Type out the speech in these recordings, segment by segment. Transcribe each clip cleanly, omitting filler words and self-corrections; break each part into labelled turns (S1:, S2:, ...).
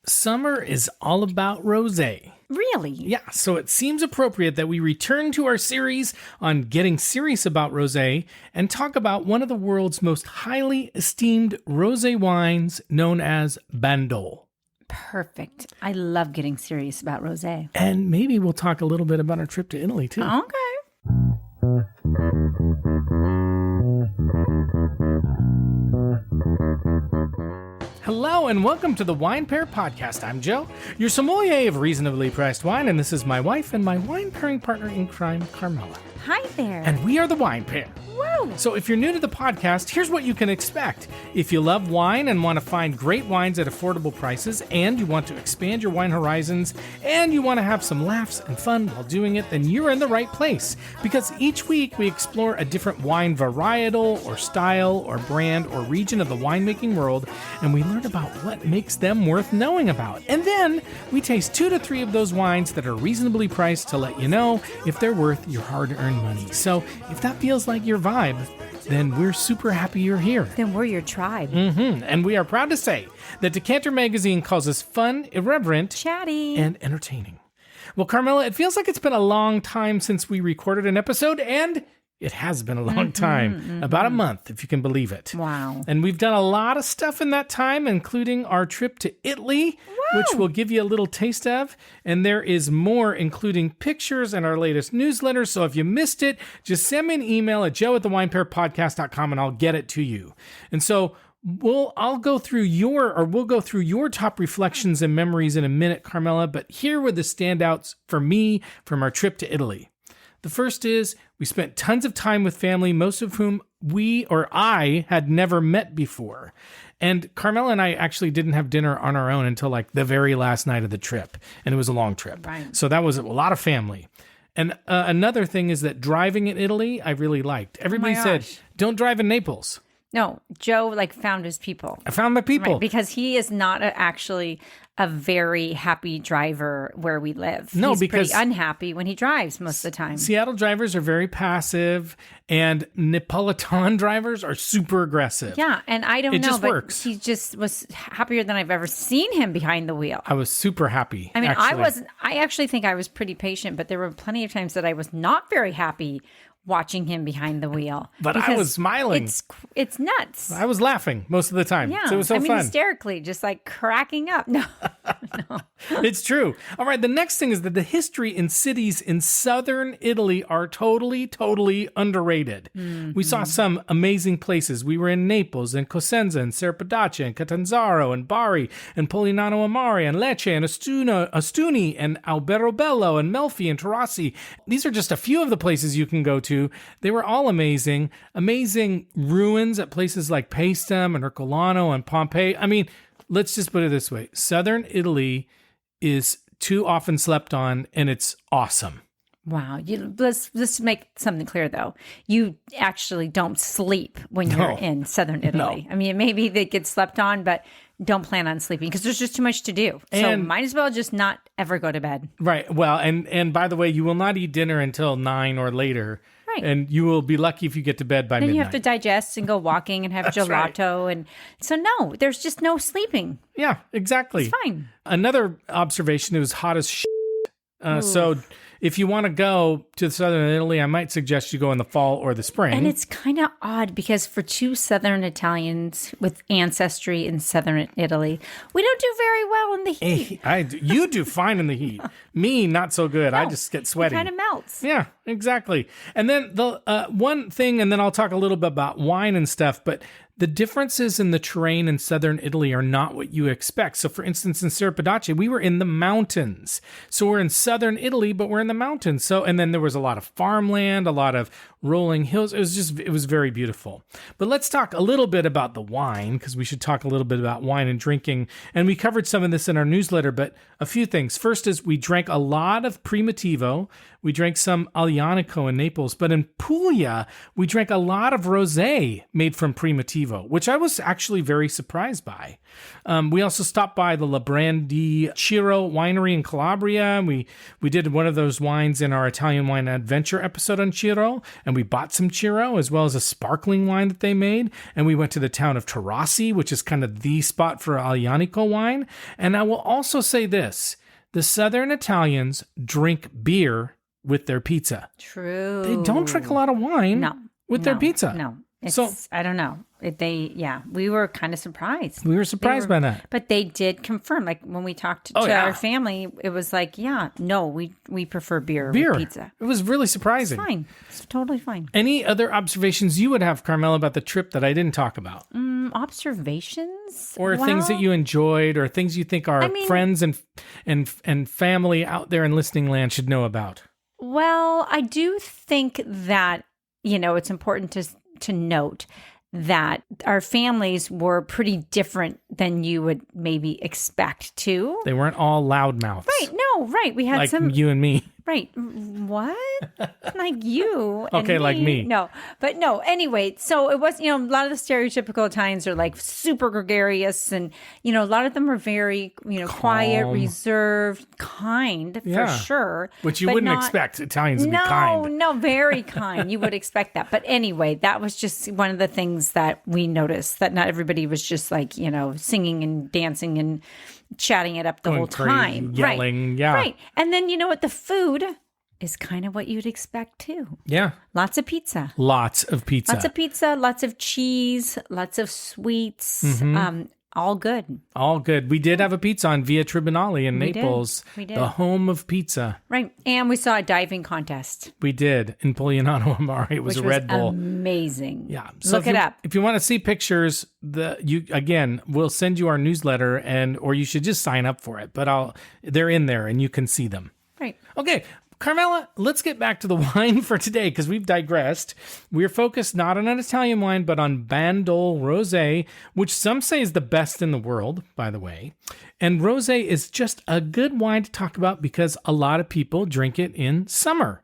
S1: Summer is all about rosé.
S2: Really?
S1: Yeah, so it seems appropriate that we return to our series on getting serious about rosé and talk about one of the world's most highly esteemed rosé wines known as Bandol.
S2: Perfect. I love getting serious about rosé.
S1: And maybe we'll talk a little bit about our trip to Italy too.
S2: Okay.
S1: Hello and welcome to the Wine Pere podcast. I'm Joe, your sommelier of reasonably priced wine, and this is my wife and my wine pairing partner in crime, Carmela.
S2: Hi there.
S1: And we are the Wine Pere.
S2: Woo!
S1: So if you're new to the podcast, here's what you can expect. If you love wine and want to find great wines at affordable prices, and you want to expand your wine horizons, and you want to have some laughs and fun while doing it, then you're in the right place. Because each week we explore a different wine varietal or style or brand or region of the winemaking world, and we learn about what makes them worth knowing about. And then we taste 2 to 3 of those wines that are reasonably priced to let you know if they're worth your hard-earned money. So if that feels like your vibe, then we're super happy you're here.
S2: Then we're your tribe.
S1: And we are proud to say that Decanter Magazine calls us fun, irreverent,
S2: Chatty,
S1: and entertaining. Well, Carmela, it feels like it's been a long time since we recorded an episode, and it has been a long time. About a month, if you can believe it.
S2: Wow.
S1: And we've done a lot of stuff in that time, including our trip to Italy, which we'll give you a little taste of. And there is more, including pictures and our latest newsletter. So if you missed it, just send me an email at joe@thewineparepodcast.com and I'll get it to you. And so we'll go through your top reflections and memories in a minute, Carmela. But here were the standouts for me from our trip to Italy. The first is we spent tons of time with family, most of whom I had never met before. And Carmela and I actually didn't have dinner on our own until like the very last night of the trip. And it was a long trip.
S2: Right.
S1: So that was a lot of family. And another thing is that driving in Italy, I really liked. Everybody said, don't drive in Naples.
S2: No, Joe found his people.
S1: I found my people.
S2: Right, because he is not actually a very happy driver where we live.
S1: No,
S2: He's
S1: because
S2: pretty unhappy when he drives most of the time.
S1: Seattle drivers are very passive, and Neapolitan drivers are super aggressive.
S2: Yeah, and I don't
S1: It
S2: know,
S1: just
S2: but
S1: works.
S2: he just was happier than I've ever seen him behind the wheel.
S1: I was super happy.
S2: I mean,
S1: actually.
S2: I actually think I was pretty patient, but there were plenty of times that I was not very happy watching him behind the wheel.
S1: But I was smiling.
S2: It's nuts.
S1: I was laughing most of the time.
S2: Yeah.
S1: So it was so fun.
S2: Hysterically, just like cracking up. No.
S1: It's true. All right. The next thing is that the history in cities in southern Italy are totally, totally underrated. We saw some amazing places. We were in Naples and Cosenza and Serpadace and Catanzaro and Bari and Polignano Amare and Lecce and Ostuni and Alberobello and Melfi and Terrassi. These are just a few of the places you can go to. They were all amazing. Amazing ruins at places like Paestum and Ercolano and Pompeii. I mean, let's just put it this way. Southern Italy is too often slept on, and it's awesome.
S2: Wow. Let's make something clear, though. You actually don't sleep when you're in southern Italy.
S1: No.
S2: I mean, maybe they get slept on, but don't plan on sleeping because there's just too much to do. So might as well just not ever go to bed.
S1: Right. Well, and by the way, you will not eat dinner until 9 or later.
S2: Right.
S1: And you will be lucky if you get to bed by midnight.
S2: Then you have to digest and go walking and have gelato.
S1: Right.
S2: And so, no, there's just no sleeping.
S1: Yeah, exactly.
S2: It's fine.
S1: Another observation, it was hot as shit. So if you want to go to southern Italy, I might suggest you go in the fall or the spring.
S2: And it's kind of odd because for two southern Italians with ancestry in southern Italy, we don't do very well in the heat.
S1: You do fine in the heat. Me, not so good. I just get sweaty.
S2: It kind of melts.
S1: Yeah, exactly. And then the one thing, and then I'll talk a little bit about wine and stuff, but the differences in the terrain in southern Italy are not what you expect. So for instance, in Serpadace, we were in the mountains. So we're in southern Italy, but we're in the mountains. So, and then there was a lot of farmland, a lot of rolling hills. It was very beautiful. But let's talk a little bit about the wine, because we should talk a little bit about wine and drinking. And we covered some of this in our newsletter, but a few things. First is we drank a lot of Primitivo. We drank some Aglianico in Naples, but in Puglia, we drank a lot of rosé made from Primitivo, which I was actually very surprised by. We also stopped by the Labrandi Ciro winery in Calabria. We did one of those wines in our Italian Wine Adventure episode on Ciro, and we bought some Chiro as well as a sparkling wine that they made. And we went to the town of Tarassi, which is kind of the spot for Aglianico wine. And I will also say this, the Southern Italians drink beer with their pizza.
S2: True.
S1: They don't drink a lot of wine with their pizza.
S2: No. I don't know. We were kind of surprised.
S1: We were surprised by that.
S2: But they did confirm, like when we talked to our family, it was like, we prefer beer with pizza.
S1: It was really surprising.
S2: It's fine. It's totally fine.
S1: Any other observations you would have, Carmela, about the trip that I didn't talk about?
S2: Observations?
S1: Or things that you enjoyed, or things you think our friends and family out there in listening land should know about?
S2: Well, I do think that, it's important to note that our families were pretty different than you would maybe expect too.
S1: They weren't all loudmouths.
S2: Right. No, right. We had
S1: like you and me.
S2: Right. What? Like you and
S1: okay, like me.
S2: No. But no, anyway, so it was, a lot of the stereotypical Italians are like super gregarious and, a lot of them are very, quiet, reserved, kind for sure.
S1: Which you wouldn't expect Italians to be kind.
S2: No, very kind. You would expect that. But anyway, that was just one of the things that we noticed, that not everybody was just like, singing and dancing and chatting it up the whole time.
S1: Yelling,
S2: Right. And then you know what? The food is kind of what you'd expect too.
S1: Yeah.
S2: Lots of pizza.
S1: Lots of pizza,
S2: lots of cheese, lots of sweets. All good.
S1: All good. We did have a pizza on Via Tribunale in Naples. We did. The home of pizza.
S2: Right. And we saw a diving contest.
S1: We did in Polignano Amare. It was a Red Bull.
S2: Amazing.
S1: Yeah.
S2: So look it up.
S1: If you want to see pictures, we'll send you our newsletter or you should just sign up for it. But they're in there and you can see them.
S2: Right.
S1: Okay. Carmela, let's get back to the wine for today because we've digressed. We're focused not on an Italian wine, but on Bandol Rosé, which some say is the best in the world, by the way. And rosé is just a good wine to talk about because a lot of people drink it in summer.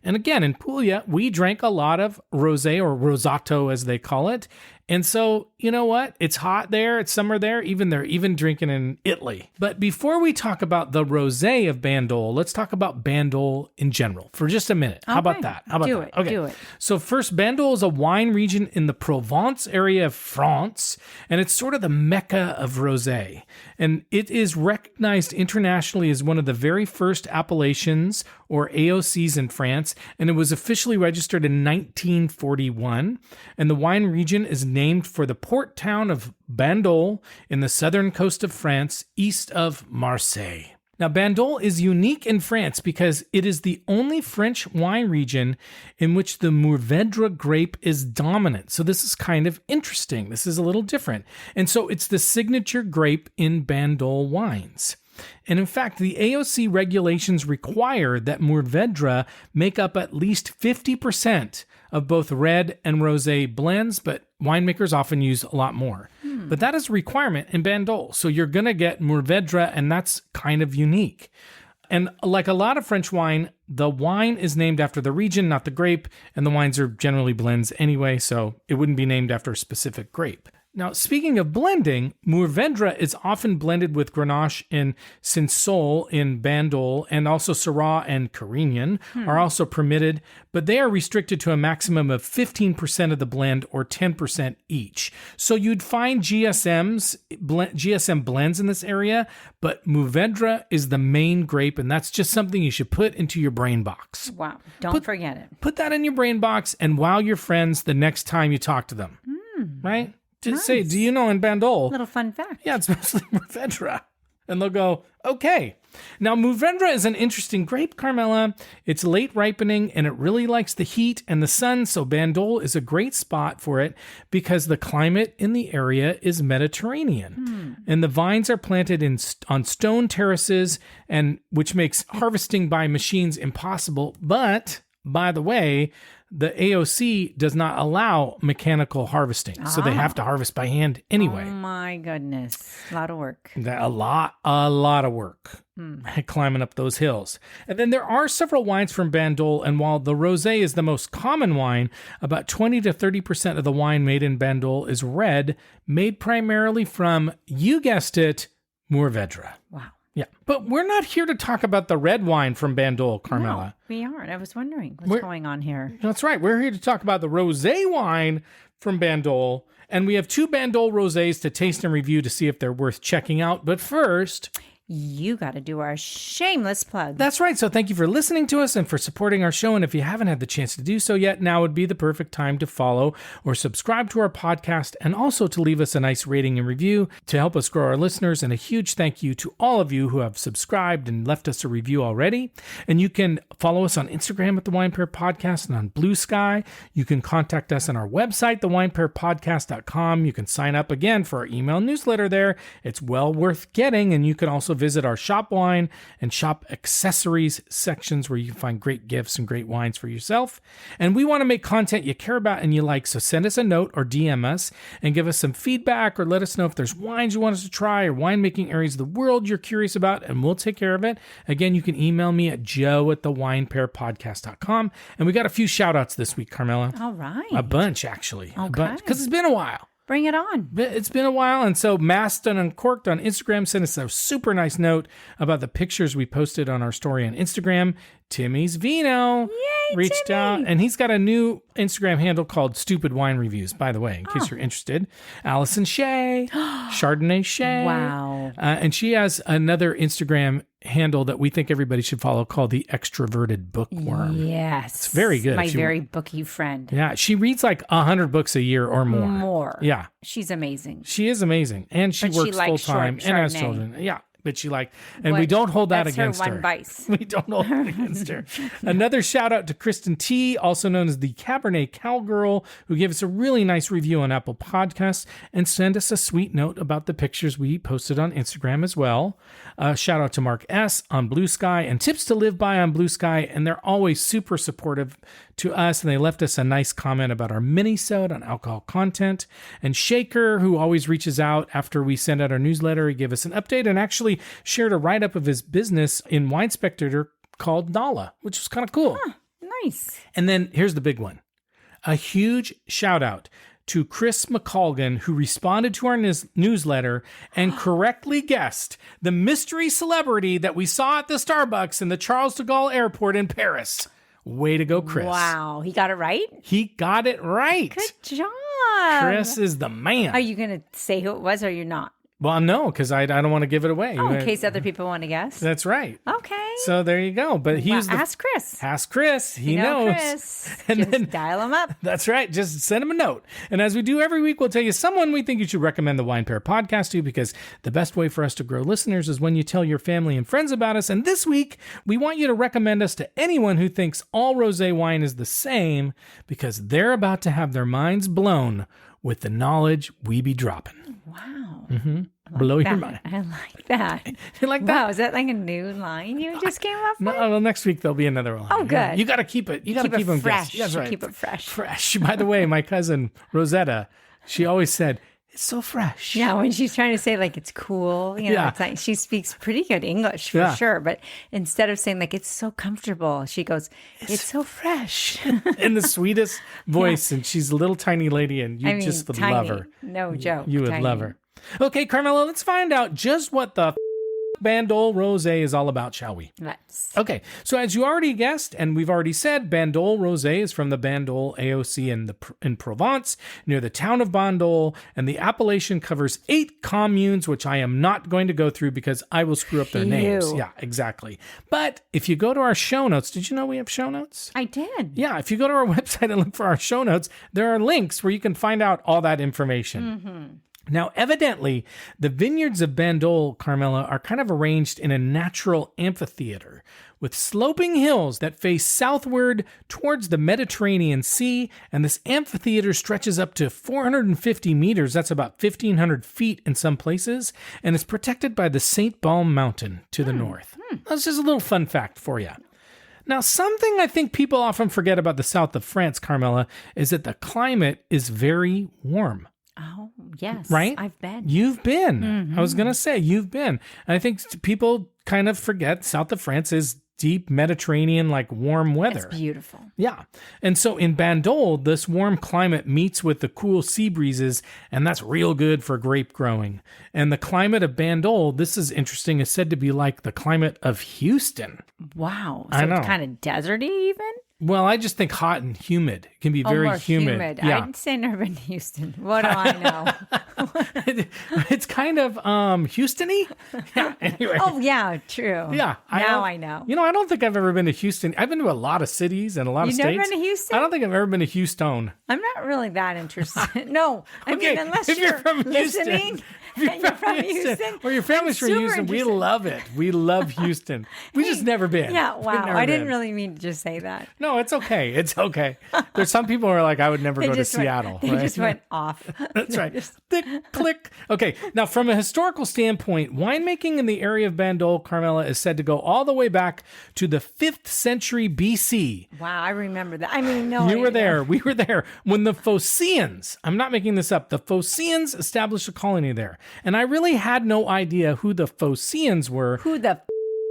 S1: And again, in Puglia, we drank a lot of rosé, or rosato as they call it. And so, you know what? It's hot there. It's summer there. They're even drinking in Italy. But before we talk about the rosé of Bandol, let's talk about Bandol in general for just a minute. How about that?
S2: Do it.
S1: So first, Bandol is a wine region in the Provence area of France, and it's sort of the mecca of rosé. And it is recognized internationally as one of the very first appellations, or AOCs, in France, and it was officially registered in 1941. And the wine region is named for the port town of Bandol in the southern coast of France, east of Marseille. Now, Bandol is unique in France because it is the only French wine region in which the Mourvèdre grape is dominant. So this is kind of interesting. This is a little different. And so it's the signature grape in Bandol wines. And in fact, the AOC regulations require that Mourvèdre make up at least 50% of both red and rosé blends, but winemakers often use a lot more. But that is a requirement in Bandol. So you're going to get Mourvèdre, and that's kind of unique. And like a lot of French wine, the wine is named after the region, not the grape, and the wines are generally blends anyway, so it wouldn't be named after a specific grape. Now, speaking of blending, Mourvèdre is often blended with Grenache and Cinsault in Bandol, and also Syrah and Carignan are also permitted, but they are restricted to a maximum of 15% of the blend, or 10% each. So you'd find GSM blends in this area, but Mourvèdre is the main grape, and that's just something you should put into your brain box.
S2: Wow, don't forget it.
S3: Put that in your brain box and wow your friends the next time you talk to them, right? Nice. Say, do you know in Bandol?
S2: Little fun fact.
S1: Yeah, it's mostly Mourvèdre. And they'll go, okay. Now, Mourvèdre is an interesting grape, Carmela. It's late ripening, and it really likes the heat and the sun, so Bandol is a great spot for it because the climate in the area is Mediterranean. And the vines are planted on stone terraces, and which makes harvesting by machines impossible. But, by the way, the AOC does not allow mechanical harvesting, so they have to harvest by hand anyway.
S2: Oh my goodness. A lot of work.
S1: A lot of work climbing up those hills. And then there are several wines from Bandol, and while the rosé is the most common wine, about 20 to 30% of the wine made in Bandol is red, made primarily from, you guessed it, Mourvèdre.
S2: Wow.
S1: Yeah. But we're not here to talk about the red wine from Bandol, Carmela.
S2: No, we aren't. I was wondering what's going on here.
S1: That's right. We're here to talk about the rosé wine from Bandol. And we have 2 Bandol rosés to taste and review to see if they're worth checking out. But first,
S2: You got to do our shameless plug.
S1: that's right. So thank you for listening to us and for supporting our show. And if you haven't had the chance to do so yet, now would be the perfect time to follow or subscribe to our podcast and also to leave us a nice rating and review to help us grow our listeners. And a huge thank you to all of you who have subscribed and left us a review already. And you can follow us on Instagram at the Wine Pere Podcast and on Blue Sky. You can contact us on our website, thewineparepodcast.com. You can sign up again for our email newsletter there. It's well worth getting. And you can also visit our shop wine and shop accessories sections where you can find great gifts and great wines for yourself. And we want to make content you care about and you like. So send us a note or DM us and give us some feedback or let us know if there's wines you want us to try or winemaking areas of the world you're curious about, and we'll take care of it. Again, you can email me at joe@thewineparepodcast.com. And we got a few shout outs this week, Carmela.
S2: All right.
S1: A bunch, actually.
S2: Okay.
S1: A bunch. Because it's been a while.
S2: Bring it on.
S1: It's been a while, and so Masked and Uncorked on Instagram sent us a super nice note about the pictures we posted on our story on Instagram. Timmy's Vino reached
S2: Timmy.
S1: out, and he's got a new Instagram handle called Stupid Wine Reviews, by the way, in case you're interested. Allison Shea, Chardonnay Shea.
S2: Wow.
S1: And she has another Instagram handle that we think everybody should follow called the Extroverted Bookworm.
S2: Yes.
S1: It's very good.
S2: My very booky friend.
S1: Yeah, she reads like 100 books a year or more.
S2: More.
S1: Yeah.
S2: She's amazing.
S1: She is amazing. And she
S2: But she
S1: works
S2: likes
S1: full-time and has
S2: Chardonnay.
S1: children. Yeah. But she and we don't hold that
S2: That's
S1: against
S2: her
S1: her.
S2: one vice.
S1: We don't hold that against her. Another shout out to Kristen T, also known as the Cabernet Cowgirl, who gave us a really nice review on Apple Podcasts and sent us a sweet note about the pictures we posted on Instagram as well. Shout out to Mark S on Blue Sky and Tips to Live By on Blue Sky. And they're always super supportive to us. And they left us a nice comment about our mini-sode on alcohol content. And Shaker, who always reaches out after we send out our newsletter, he gave us an update and actually shared a write-up of his business in Wine Spectator called Nala, which was kind of cool.
S2: Nice.
S1: And then here's the big one. A huge shout out to Chris McColgan, who responded to our newsletter and correctly guessed the mystery celebrity that we saw at the Starbucks in the Charles de Gaulle Airport in Paris. Way to go, Chris.
S2: Wow. He got it right?
S1: He got it right.
S2: Good job.
S1: Chris is the man.
S2: Are you going to say who it was or you're not?
S1: Well, no, because I don't want to give it away.
S2: Oh, in case other people want to guess.
S1: That's right.
S2: Okay.
S1: So there you go. But
S2: ask Chris.
S1: Ask Chris. He
S2: you know
S1: knows.
S2: Chris.
S1: And
S2: Just
S1: then,
S2: dial him up.
S1: That's right. Just send him a note. And as we do every week, we'll tell you someone we think you should recommend the Wine Pere podcast to, because the best way for us to grow listeners is when you tell your family and friends about us. And this week, we want you to recommend us to anyone who thinks all rosé wine is the same, because they're about to have their minds blown with the knowledge we be dropping.
S2: Wow.
S1: Mm-hmm. Blow your mind.
S2: I like that.
S1: You like that?
S2: Wow, is that like a new line you just came up with?
S1: No, well, next week there'll be another one.
S2: Oh, good.
S1: Yeah. You got to keep it. You got to keep them
S2: fresh.
S1: guessing. That's right.
S2: Keep it fresh.
S1: Fresh. By the way, my cousin Rosetta, she always said, "It's so fresh."
S2: Yeah, when she's trying to say like it's cool, you know,
S1: Yeah.
S2: it's like she speaks pretty good English for sure. But instead of saying like it's so comfortable, she goes, "It's so fresh."
S1: In the sweetest voice, and she's a little tiny lady, and you just would
S2: tiny.
S1: love her.
S2: No joke.
S1: You would
S2: tiny.
S1: love her. Okay, Carmela, let's find out just what the Bandol Rosé is all about, shall we?
S2: Let's.
S1: Okay, so as you already guessed, and we've already said, Bandol Rosé is from the Bandol AOC in Provence, near the town of Bandol, and the appellation covers 8 communes, which I am not going to go through because I will screw up their names. Yeah, exactly. But if you go to our show notes, did you know we have show notes?
S2: I did.
S1: Yeah, if you go to our website and look for our show notes, there are links where you can find out all that information.
S2: Mm-hmm.
S1: Now, evidently, the vineyards of Bandol, Carmela, are kind of arranged in a natural amphitheater with sloping hills that face southward towards the Mediterranean Sea, and this amphitheater stretches up to 450 meters, that's about 1,500 feet in some places, and is protected by the St. Balm Mountain to the north. That's just a little fun fact for you. Now, something I think people often forget about the south of France, Carmela, is that the climate is very warm.
S2: Oh, yes.
S1: Right?
S2: I've been.
S1: You've been. I was going to say, you've been. And I think people kind of forget south of France is deep Mediterranean, like warm weather.
S2: It's beautiful.
S1: Yeah. And so in Bandol, this warm climate meets with the cool sea breezes, and that's real good for grape growing. And the climate of Bandol, this is interesting, is said to be like the climate of Houston.
S2: Wow. So
S1: I know.
S2: it's kind of deserty even?
S1: Well, I just think hot and humid. It can be very
S2: more
S1: humid.
S2: Yeah. I'd say never been to Houston. What do I know?
S1: It's kind of Houston-y. Yeah, anyway.
S2: Oh, yeah, true.
S1: Yeah.
S2: Now I know.
S1: You know, I don't think I've ever been to Houston. I've been to a lot of cities and a lot of
S2: You've
S1: states.
S2: never been to Houston?
S1: I don't think I've ever been to Houston.
S2: I'm not really that interested. No. I
S1: Okay,
S2: mean, unless
S1: if you're from
S2: listening.
S1: Houston,
S2: and you're from Houston.
S1: Or your family's from
S2: super
S1: Houston. We
S2: interested.
S1: love it. We love Houston. We just never been.
S2: Yeah,
S1: We've
S2: wow.
S1: never
S2: I didn't
S1: been.
S2: really mean to just say that.
S1: No, it's okay. It's okay. There's some people who are like, I would never go to Seattle.
S2: They
S1: right?
S2: just went off.
S1: That's right. Thick, click. Okay. Now, from a historical standpoint, winemaking in the area of Bandol, Carmela, is said to go all the way back to the 5th century BC.
S2: Wow, I remember that. I mean, no.
S1: You were there. We were there when the Phocaeeans, I'm not making this up, the Phocaeeans established a colony there. And I really had no idea who the Phocaeeans were.
S2: Who the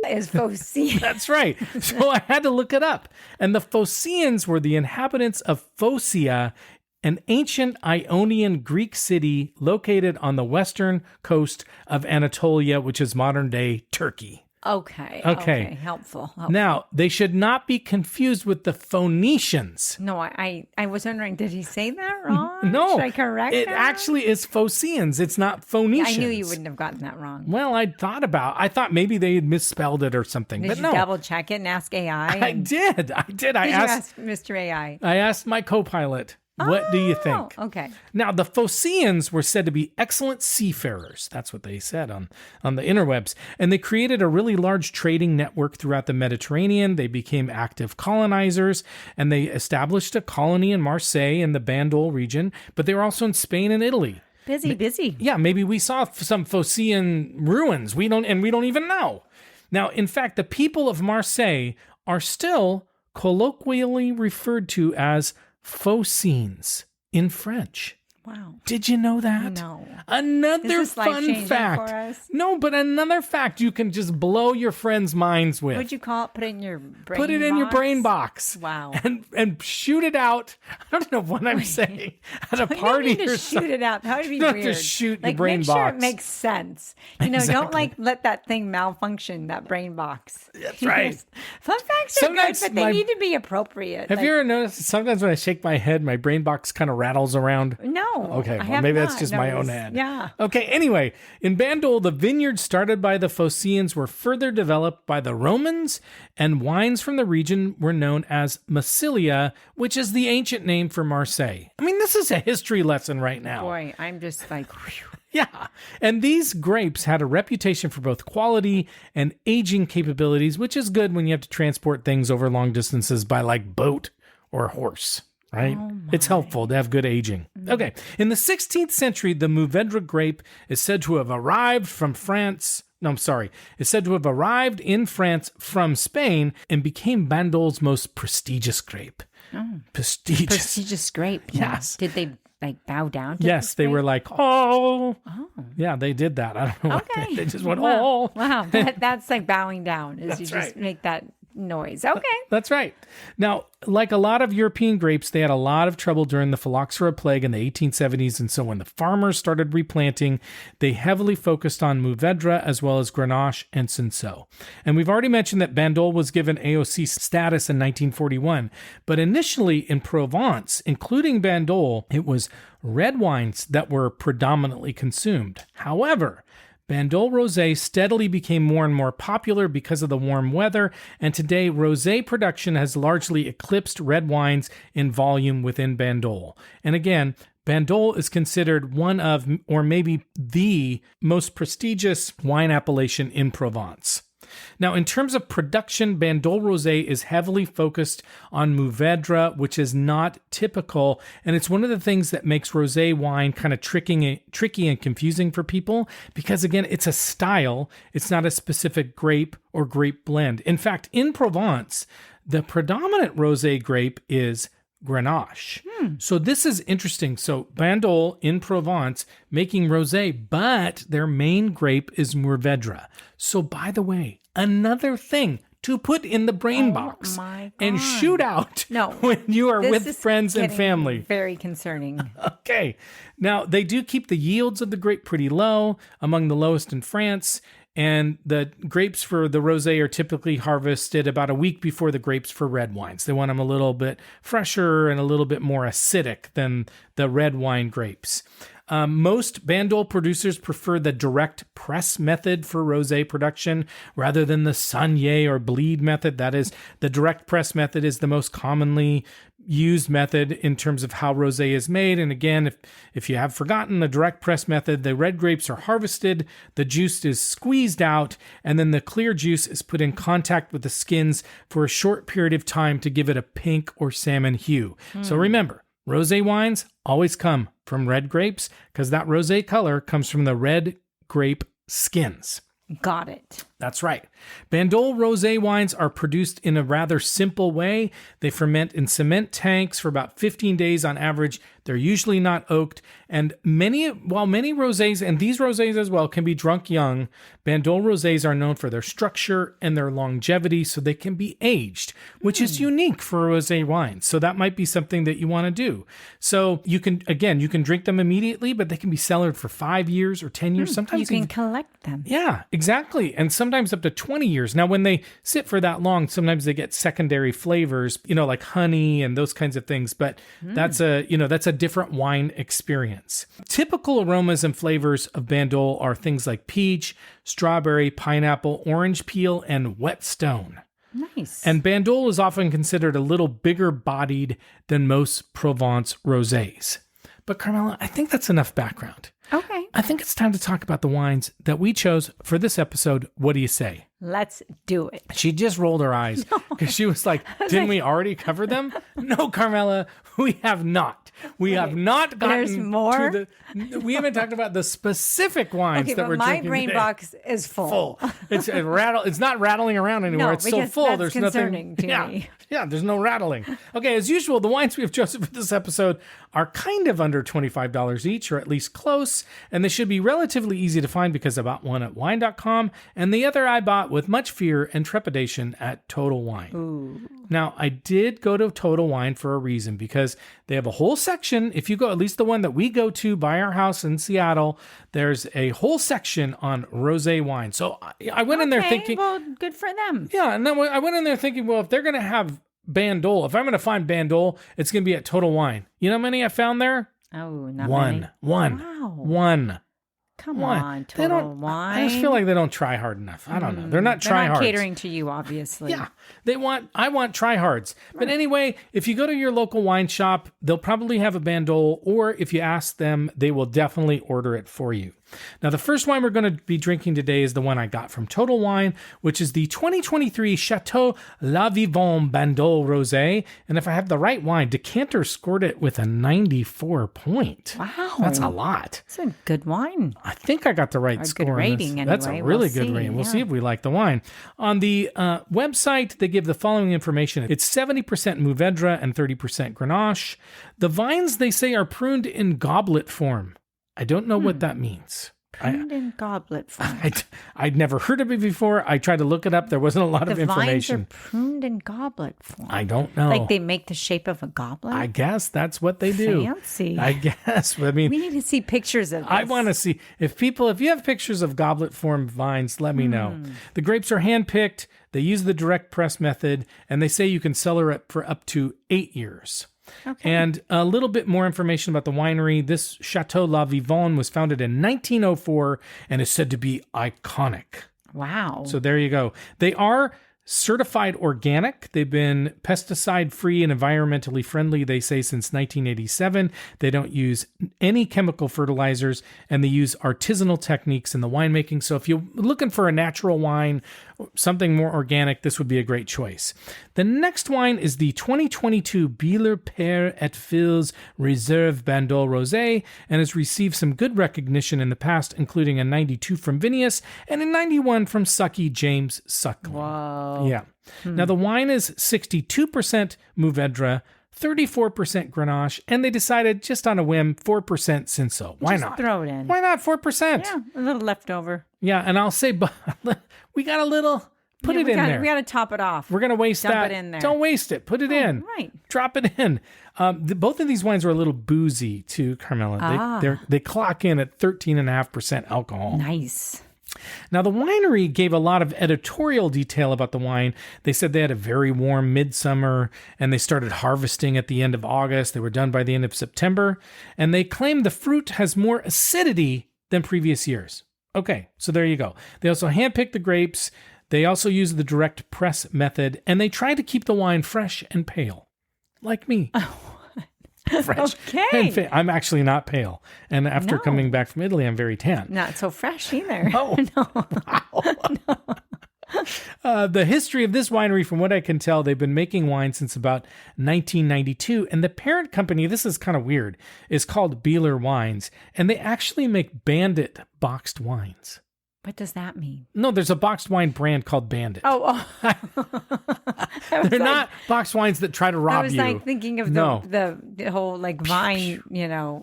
S2: is Phocaeeans?
S1: That's right. So I had to look it up. And the Phocaeeans were the inhabitants of Phocaea, an ancient Ionian Greek city located on the western coast of Anatolia, which is modern-day Turkey.
S2: Okay. Helpful.
S1: Now, they should not be confused with the Phoenicians.
S2: No, I was wondering, did he say that wrong?
S1: No.
S2: Should I correct
S1: it
S2: that?
S1: actually is Phocaeans. It's not Phoenicians.
S2: I knew you wouldn't have gotten that wrong.
S1: Well, I thought maybe they had misspelled it or something.
S2: Did
S1: but
S2: you
S1: no.
S2: double check it and ask AI?
S1: I did. I
S2: Did you ask Mr. AI?
S1: I asked my co-pilot, what do you think?
S2: Oh, okay.
S1: Now, the Phocaeans were said to be excellent seafarers. That's what they said on the interwebs. And they created a really large trading network throughout the Mediterranean. They became active colonizers, and they established a colony in Marseille in the Bandol region, but they were also in Spain and Italy.
S2: Busy.
S1: Yeah, maybe we saw some Phocaean ruins. We don't even know. Now, in fact, the people of Marseille are still colloquially referred to as Phocaeans in French.
S2: Wow.
S1: Did you know that?
S2: No.
S1: Another
S2: Is this
S1: fun
S2: life-changing
S1: fact.
S2: for us?
S1: No, but another fact you can just blow your friends' minds with.
S2: What'd you call it? Put it in your brain
S1: Put it in your
S2: box?
S1: brain box.
S2: Wow.
S1: And shoot it out. I don't know what I'm saying. At a
S2: You don't
S1: party
S2: need
S1: or
S2: to
S1: something.
S2: shoot it out. That would be
S1: You don't
S2: weird.
S1: have to shoot your
S2: like,
S1: brain
S2: make sure
S1: box.
S2: it makes sense. You know,
S1: Exactly.
S2: don't let that thing malfunction, that brain box.
S1: That's right.
S2: Fun facts are good,
S1: Sometimes
S2: but they need to be appropriate.
S1: Have you ever noticed sometimes when I shake my head, my brain box kind of rattles around?
S2: No.
S1: Okay,
S2: I
S1: well,
S2: have
S1: maybe that's
S2: not
S1: just my own
S2: noticed.
S1: head.
S2: Yeah.
S1: Okay, anyway, in Bandol, the vineyards started by the Phocaeans were further developed by the Romans, and wines from the region were known as Massilia, which is the ancient name for Marseille. I mean, this is a history lesson right now.
S2: Boy, I'm just like, whew.
S1: Yeah. And these grapes had a reputation for both quality and aging capabilities, which is good when you have to transport things over long distances by like boat or horse. Right? It's helpful to have good aging. Okay. In the 16th century, the Mourvèdre grape is said to have arrived from France. No, I'm sorry. It's said to have arrived in France from Spain and became Bandol's most prestigious grape.
S2: Oh.
S1: Prestigious
S2: grape.
S1: Yes.
S2: Did they like bow down to
S1: Yes,
S2: this
S1: they
S2: grape?
S1: were like, oh. Yeah, they did that. I don't know.
S2: Okay.
S1: They just went,
S2: wow.
S1: oh.
S2: Wow. That's like bowing down, is you just
S1: right.
S2: make that noise. Okay.
S1: That's right. Now, like a lot of European grapes, they had a lot of trouble during the phylloxera plague in the 1870s. And so when the farmers started replanting, they heavily focused on Mourvèdre as well as Grenache and Cinsault. And we've already mentioned that Bandol was given AOC status in 1941. But initially in Provence, including Bandol, it was red wines that were predominantly consumed. However, Bandol Rosé steadily became more and more popular because of the warm weather, and today rosé production has largely eclipsed red wines in volume within Bandol. And again, Bandol is considered one of, or maybe the most prestigious wine appellation in Provence. Now, in terms of production, Bandol Rosé is heavily focused on Mourvèdre, which is not typical, and it's one of the things that makes rosé wine kind of tricky and confusing for people, because again, it's a style, it's not a specific grape or grape blend. In fact, in Provence, the predominant rosé grape is Grenache. So this is interesting. So Bandol in Provence making rosé, but their main grape is Mourvèdre. So by the way, another thing to put in the brain box
S2: my
S1: and
S2: God.
S1: shoot out
S2: No,
S1: when you are
S2: this
S1: with
S2: is
S1: friends and
S2: getting
S1: family.
S2: Very concerning.
S1: Okay. Now, they do keep the yields of the grape pretty low, among the lowest in France. And the grapes for the rosé are typically harvested about a week before the grapes for red wines. They want them a little bit fresher and a little bit more acidic than the red wine grapes. Most Bandol producers prefer the direct press method for rosé production rather than the saignée or bleed method. That is, the direct press method is the most commonly used method in terms of how rosé is made. And again, if you have forgotten the direct press method, the red grapes are harvested, the juice is squeezed out, and then the clear juice is put in contact with the skins for a short period of time to give it a pink or salmon hue. So remember, rosé wines always come from red grapes because that rosé color comes from the red grape skins.
S2: Got it.
S1: That's right. Bandol rosé wines are produced in a rather simple way. They ferment in cement tanks for about 15 days on average. They're usually not oaked. And while many rosés, and these rosés as well, can be drunk young, Bandol rosés are known for their structure and their longevity, so they can be aged, which is unique for rosé wines. So that might be something that you want to do. So you can drink them immediately, but they can be cellared for 5 years or 10 years. Sometimes
S2: You can collect them.
S1: Yeah, exactly. And sometimes up to 20 years. Now, when they sit for that long, sometimes they get secondary flavors, like honey and those kinds of things. But that's a different wine experience. Typical aromas and flavors of Bandol are things like peach, strawberry, pineapple, orange peel, and whetstone.
S2: Nice.
S1: And Bandol is often considered a little bigger bodied than most Provence rosés. But Carmela, I think that's enough background.
S2: Okay.
S1: I think it's time to talk about the wines that we chose for this episode. What do you say?
S2: Let's do it.
S1: She just rolled her eyes because she was like, didn't we already cover them? No, Carmela, we have not. We have not gotten
S2: There's more?
S1: to we haven't talked about the specific wines that we're
S2: my
S1: drinking
S2: brain
S1: today.
S2: box is full.
S1: It's not rattling around anymore.
S2: No,
S1: it's so
S2: because
S1: full.
S2: that's
S1: There's
S2: concerning
S1: nothing.
S2: to me.
S1: Yeah, there's no rattling. Okay, as usual, the wines we have chosen for this episode are kind of under $25 each, or at least close, and they should be relatively easy to find because I bought one at wine.com, and the other I bought with much fear and trepidation at Total Wine.
S2: Ooh.
S1: Now, I did go to Total Wine for a reason, because they have a whole section. If you go, at least the one that we go to by our house in Seattle, there's a whole section on rosé wine. So I went in there thinking,
S2: well, good for them.
S1: yeah, and then I went in there thinking, well, if they're going to have Bandol, if I'm going to find Bandol, it's going to be at Total Wine. You know how many I found there?
S2: Oh, not
S1: One.
S2: many.
S1: One.
S2: Wow.
S1: One.
S2: Come
S1: One.
S2: on,
S1: They
S2: Total
S1: don't.
S2: Wine.
S1: I just feel like they don't try hard enough. I don't know. They're not
S2: They're
S1: try
S2: not
S1: hards.
S2: catering to you, obviously.
S1: Yeah, I want tryhards. But anyway, if you go to your local wine shop, they'll probably have a Bandol, or if you ask them, they will definitely order it for you. Now, the first wine we're going to be drinking today is the one I got from Total Wine, which is the 2023 Château La Vivonne Bandol Rosé. And if I have the right wine, Decanter scored it with a 94 point.
S2: Wow.
S1: That's a lot.
S2: It's a good wine.
S1: I think I got the right score.
S2: good
S1: on
S2: rating
S1: this. That's a
S2: anyway.
S1: really
S2: We'll
S1: good
S2: see,
S1: rating. We'll
S2: yeah.
S1: see if we like the wine. On the website, they give the following information. It's 70% Mourvèdre and 30% Grenache. The vines, they say, are pruned in goblet form. I don't know what that means.
S2: Pruned in goblet form.
S1: I'd never heard of it before. I tried to look it up. There wasn't a lot of
S2: The vines are
S1: information.
S2: pruned in goblet form.
S1: I don't know.
S2: Like they make the shape of a goblet?
S1: I guess that's what they do.
S2: Fancy.
S1: I guess. I mean,
S2: We need to see pictures of this.
S1: I want to see if you have pictures of goblet form vines, let me know. The grapes are handpicked. They use the direct press method, and they say you can cellar it for up to 8 years.
S2: Okay.
S1: And a little bit more information about the winery. This Château La Vivonne was founded in 1904 and is said to be iconic.
S2: Wow.
S1: So there you go. They are certified organic. They've been pesticide-free and environmentally friendly, they say, since 1987. They don't use any chemical fertilizers, and they use artisanal techniques in the winemaking. So if you're looking for a natural wine, something more organic, this would be a great choice. The next wine is the 2022 Bieler Pere et Fils Reserve Bandol Rosé, and has received some good recognition in the past, including a 92 from Vinius and a 91 from Sucky James Suckling.
S2: Whoa.
S1: Yeah. Now, the wine is 62% Mourvèdre, 34% Grenache, and they decided just on a whim, 4% Cinsault. Why
S2: Just
S1: not?
S2: throw it in.
S1: Why not 4%?
S2: Yeah, a little leftover.
S1: Yeah, and I'll say, we got a little Put it in there.
S2: We got to top it off.
S1: We're going to waste
S2: Dump
S1: that.
S2: it in there.
S1: Don't waste it. Put it in.
S2: Right.
S1: Drop it in. Both of these wines are a little boozy too, Carmela. They clock in at 13.5% alcohol.
S2: Nice.
S1: Now, the winery gave a lot of editorial detail about the wine. They said they had a very warm midsummer and they started harvesting at the end of August. They were done by the end of September. And they claimed the fruit has more acidity than previous years. Okay, so there you go. They also handpicked the grapes. They also used the direct press method. And they tried to keep the wine fresh and pale, like me. Fresh.
S2: Okay.
S1: I'm actually not pale. And after coming back from Italy, I'm very tan.
S2: Not so fresh either.
S1: Oh, wow. The history of this winery, from what I can tell, they've been making wine since about 1992. And the parent company, this is kind of weird, is called Bieler Wines. And they actually make Bandit boxed wines.
S2: What does that mean?
S1: No, there's a boxed wine brand called Bandit.
S2: Oh.
S1: They're not boxed wines that try to rob you.
S2: I was like thinking of the whole like vine,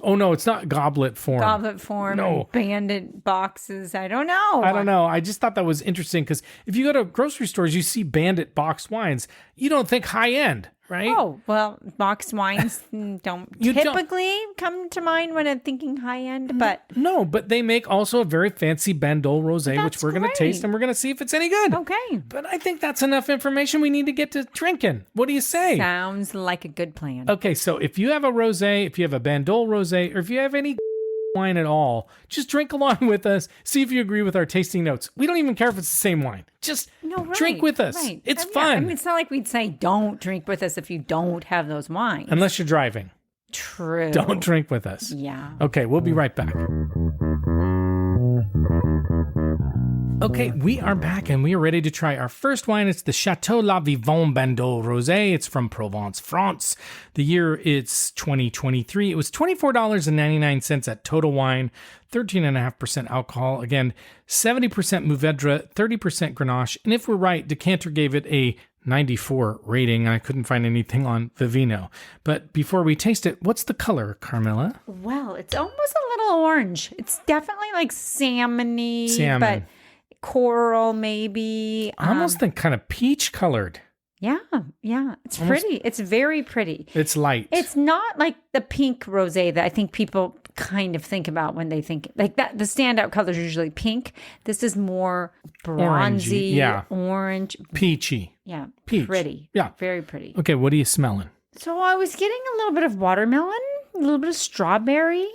S1: Oh, no, it's not goblet form.
S2: Goblet form.
S1: No.
S2: And Bandit boxes. I don't know.
S1: I don't know. I just thought that was interesting because if you go to grocery stores, you see Bandit boxed wines. You don't think high end, right?
S2: Oh, well, boxed wines don't typically come to mind when I'm thinking high end, but...
S1: No, but they make also a very fancy Bandol Rosé, which we're going to taste and we're going to see if it's any good.
S2: Okay.
S1: But I think that's enough information we need to get to drinking. What do you say?
S2: Sounds like a good plan.
S1: Okay, so if you have a rosé, if you have a Bandol Rosé, or if you have any wine at all, just drink along with us. See if you agree with our tasting notes. We don't even care if it's the same wine. Just drink with us.
S2: Right.
S1: It's fun.
S2: I mean, it's not like we'd say don't drink with us if you don't have those wines.
S1: Unless you're driving.
S2: True.
S1: Don't drink with us.
S2: Yeah.
S1: Okay, we'll be right back. Okay, we are back and we are ready to try our first wine. It's the Château La Vivonne Bandol Rosé. It's from Provence, France. The year it's 2023. It was $24.99 at Total Wine, 13.5% alcohol. Again, 70% Mourvèdre, 30% Grenache. And if we're right, Decanter gave it a 94 rating. I couldn't find anything on Vivino. But before we taste it, what's the color, Carmela?
S2: Well, it's almost a little orange. It's definitely like salmon-y, but coral maybe.
S1: I almost think kind of peach colored.
S2: Yeah. It's pretty. It's very pretty.
S1: It's light.
S2: It's not like the pink rosé that I think people kind of think about when they think like that. The standout colors are usually pink. This is more bronzy, orange,
S1: peachy.
S2: Yeah,
S1: peach.
S2: Pretty.
S1: Yeah,
S2: very pretty.
S1: Okay, what are you smelling?
S2: So I was getting a little bit of watermelon, a little bit of strawberry.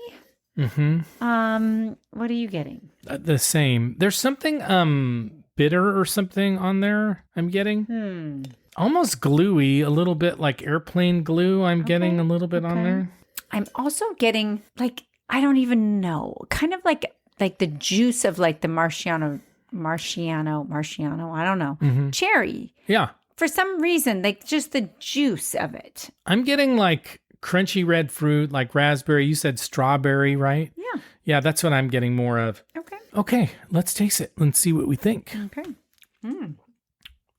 S1: Mm-hmm.
S2: What are you getting?
S1: The same. There's something bitter or something on there. I'm getting almost gluey, a little bit like airplane glue. I'm getting a little bit on there.
S2: I'm also getting like I don't even know, kind of like the juice of like the Marciano. I don't know, cherry.
S1: Yeah.
S2: For some reason, like just the juice of it.
S1: I'm getting like crunchy red fruit, like raspberry. You said strawberry, right?
S2: Yeah.
S1: Yeah, that's what I'm getting more of. Okay, let's taste it. Let's see what we think.
S2: Okay.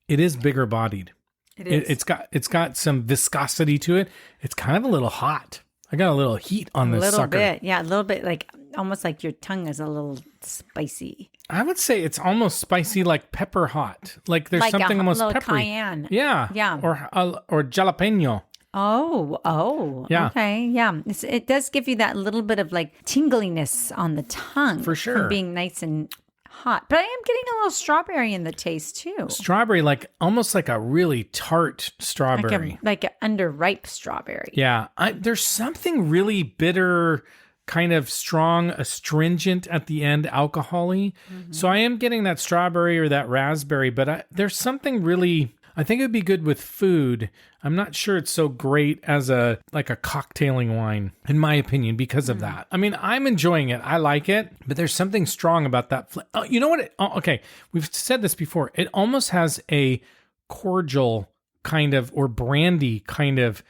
S1: It is bigger bodied.
S2: It is.
S1: It's got some viscosity to it. It's kind of a little hot. I got a little heat on this sucker.
S2: A little bit. Yeah, a little bit like almost like your tongue is a little spicy.
S1: I would say it's almost spicy, like pepper hot. Like there's something almost peppery.
S2: Cayenne.
S1: Yeah. Or jalapeno.
S2: Oh.
S1: Yeah.
S2: Okay. Yeah. It does give you that little bit of like tingliness on the tongue.
S1: For sure.
S2: From being nice and hot. But I am getting a little strawberry in the taste too.
S1: Strawberry, like almost like a really tart strawberry.
S2: Like an underripe strawberry.
S1: Yeah. There's something really bitter, kind of strong, astringent at the end, alcohol-y. So I am getting that strawberry or that raspberry, but there's something really... I think it would be good with food. I'm not sure it's so great as a cocktailing wine, in my opinion, because of that. I mean, I'm enjoying it. I like it, but there's something strong about that. You know what? Okay, we've said this before. It almost has a cordial kind of or brandy kind of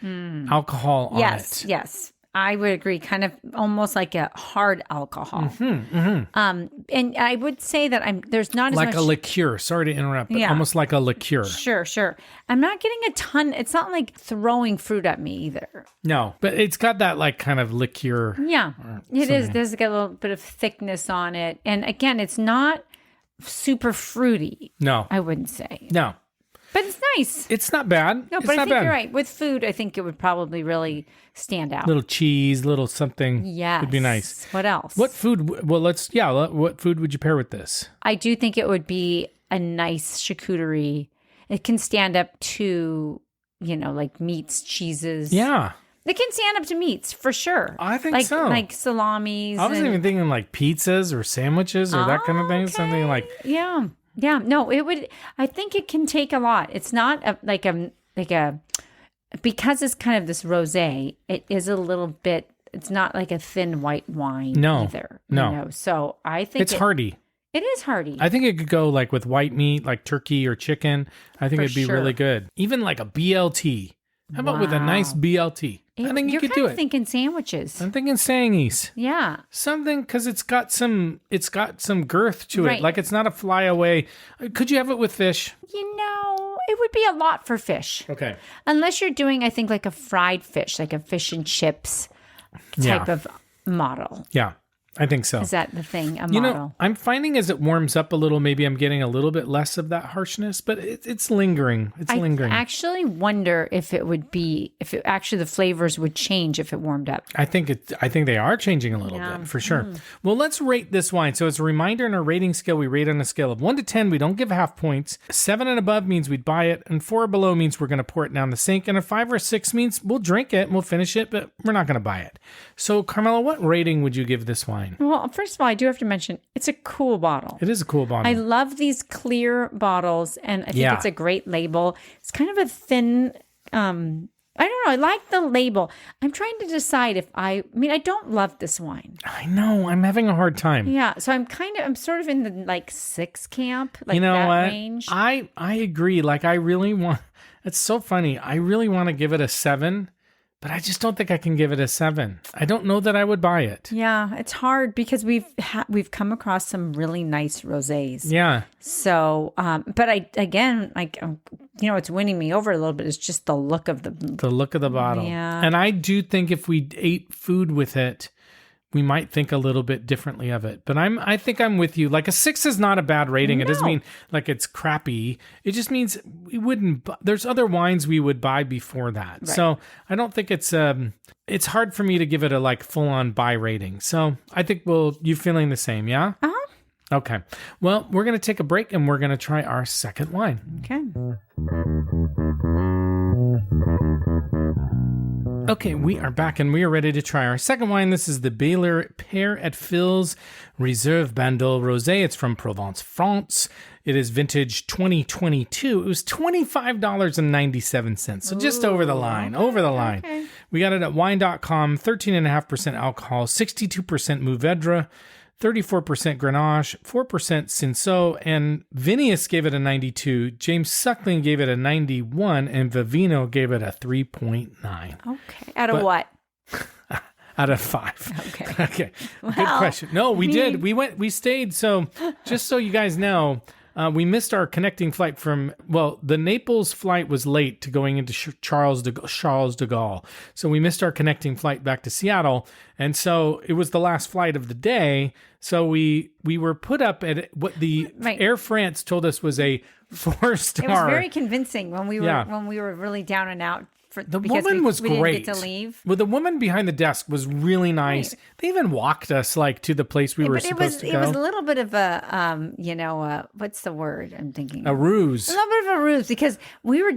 S1: alcohol on it.
S2: Yes. I would agree. Kind of almost like a hard alcohol. And I would say that there's not as much...
S1: Like a liqueur. Sorry to interrupt, but almost like a liqueur.
S2: Sure. I'm not getting a ton. It's not like throwing fruit at me either.
S1: No, but it's got that like kind of liqueur.
S2: Yeah, it is. There's like a little bit of thickness on it. And again, it's not super fruity.
S1: No.
S2: I wouldn't say.
S1: No.
S2: But it's nice.
S1: It's not bad.
S2: No,
S1: it's
S2: but I
S1: not
S2: think
S1: bad.
S2: you're right. With food, I think it would probably really stand out.
S1: Little cheese, little something.
S2: Yes.
S1: Would be nice.
S2: What else?
S1: What food? Well, what food would you pair with this?
S2: I do think it would be a nice charcuterie. It can stand up to, like meats, cheeses.
S1: Yeah.
S2: It can stand up to meats for sure.
S1: I think so.
S2: Like salamis.
S1: I wasn't even thinking like pizzas or sandwiches or that kind of thing.
S2: Okay.
S1: Something like.
S2: Yeah. Yeah. No, it would. I think it can take a lot. It's not because it's kind of this rosé. It is a little bit. It's not like a thin white wine either.
S1: No.
S2: So I think
S1: it's hearty.
S2: It is hearty.
S1: I think it could go like with white meat, like turkey or chicken. I think it'd be
S2: sure.
S1: really good. Even like a BLT. How about with a nice BLT? I think you could do it.
S2: You're thinking sandwiches.
S1: I'm thinking sangies.
S2: Yeah.
S1: Something because it's got some girth to it.
S2: Right.
S1: Like it's not a flyaway. Could you have it with fish?
S2: It would be a lot for fish.
S1: Okay.
S2: Unless you're doing, I think, like a fried fish, like a fish and chips type of model.
S1: Yeah, I think so.
S2: Is that the thing? A model?
S1: I'm finding as it warms up a little, maybe I'm getting a little bit less of that harshness, but it's lingering. It's lingering.
S2: I actually wonder if actually the flavors would change if it warmed up.
S1: I think they are changing a little bit for sure. Well, let's rate this wine. So as a reminder, in our rating scale, we rate on a scale of 1 to 10. We don't give half points. 7 and above means we'd buy it, and 4 below means we're going to pour it down the sink, and a 5 or 6 means we'll drink it and we'll finish it, but we're not going to buy it. So Carmela, what rating would you give this wine?
S2: Well, first of all, I do have to mention it's a cool bottle.
S1: It is a cool bottle.
S2: I love these clear bottles, and I think it's a great label. It's kind of a thin. I don't know. I like the label. I'm trying to decide if I don't love this wine.
S1: I know. I'm having a hard time.
S2: Yeah. So I'm sort of in the like 6 camp, like range.
S1: I agree. Like I really want, it's so funny. I really want to give it a 7, but I just don't think I can give it a 7. I don't know that I would buy it.
S2: Yeah. It's hard because we've come across some really nice rosés.
S1: Yeah.
S2: So, but what's winning me over a little bit is just the look of the
S1: bottle.
S2: Yeah.
S1: And I do think if we ate food with it, we might think a little bit differently of it. But I think I'm with you. Like a 6 is not a bad rating. It doesn't mean like it's crappy. It just means we wouldn't. There's other wines we would buy before that. Right. So I don't think it's hard for me to give it a like full on buy rating. So I think you feeling the same, yeah?
S2: Uh-huh.
S1: Okay. Well, we're going to take a break and we're going to try our second wine.
S2: Okay.
S1: Okay, we are back and we are ready to try our second wine. This is the Bieler Pere at Fils Reserve Bandol Rosé. It's from Provence, France. It is vintage 2022. It was $25.97. So just over the line, Okay. We got it at wine.com, 13.5% alcohol, 62% Mourvèdre, 34% Grenache, 4% Cinsault, and Vinius gave it a 92, James Suckling gave it a 91, and Vivonne gave it a 3.9.
S2: Okay. Out of what?
S1: Out of 5.
S2: Okay.
S1: Okay. Well, good question. No, we did. We stayed. So just so you guys know, we missed our connecting flight the Naples flight was late to going into Charles de Gaulle. So we missed our connecting flight back to Seattle. And so it was the last flight of the day. So we were put up at what the Air France told us was a 4-star.
S2: It was very convincing when we were really down and out.
S1: The woman was great.
S2: We didn't get to leave.
S1: Well, the woman behind the desk was really nice. Right. They even walked us to the place we were supposed to go.
S2: It was a little bit of a, what's the word I'm thinking?
S1: A ruse.
S2: A little bit of a ruse because we were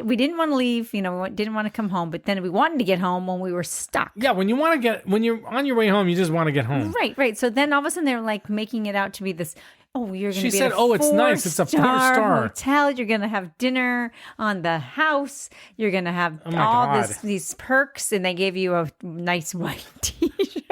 S2: we didn't want to leave. We didn't want to come home, but then we wanted to get home when we were stuck.
S1: Yeah, when you're on your way home, you just want to get home.
S2: Right. So then all of a sudden they're like making it out to be this. Oh, you're going to be at a
S1: it's nice. It's a 4-star
S2: hotel. You're going to have dinner on the house. You're going to have these perks, and they gave you a nice white T-shirt.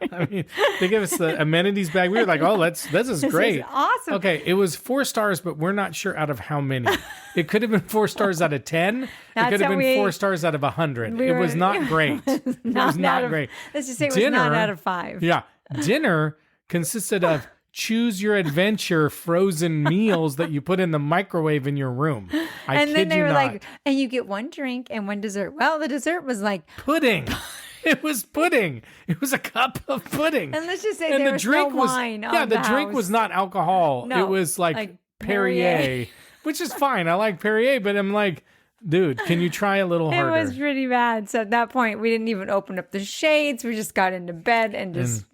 S1: I mean, they gave us the amenities bag. We were like, oh, this is great.
S2: This is awesome.
S1: Okay, it was 4 stars, but we're not sure out of how many. It could have been 4 stars out of 10. It could have been 4 stars out of 100. It was not great. It was not great.
S2: Let's just say it was not out of 5.
S1: Yeah. Dinner consisted of choose your adventure frozen meals that you put in the microwave in your room. And then they were like,
S2: and you get one drink and one dessert. Well, the dessert was like
S1: pudding. It was pudding. It was a cup of pudding.
S2: And let's just say there was no wine on
S1: the drink was not alcohol.
S2: No,
S1: it was like
S2: Perrier.
S1: Perrier, which is fine. I like Perrier, but I'm like, dude, can you try a little harder?
S2: It was pretty bad. So at that point, we didn't even open up the shades. We just got into bed and just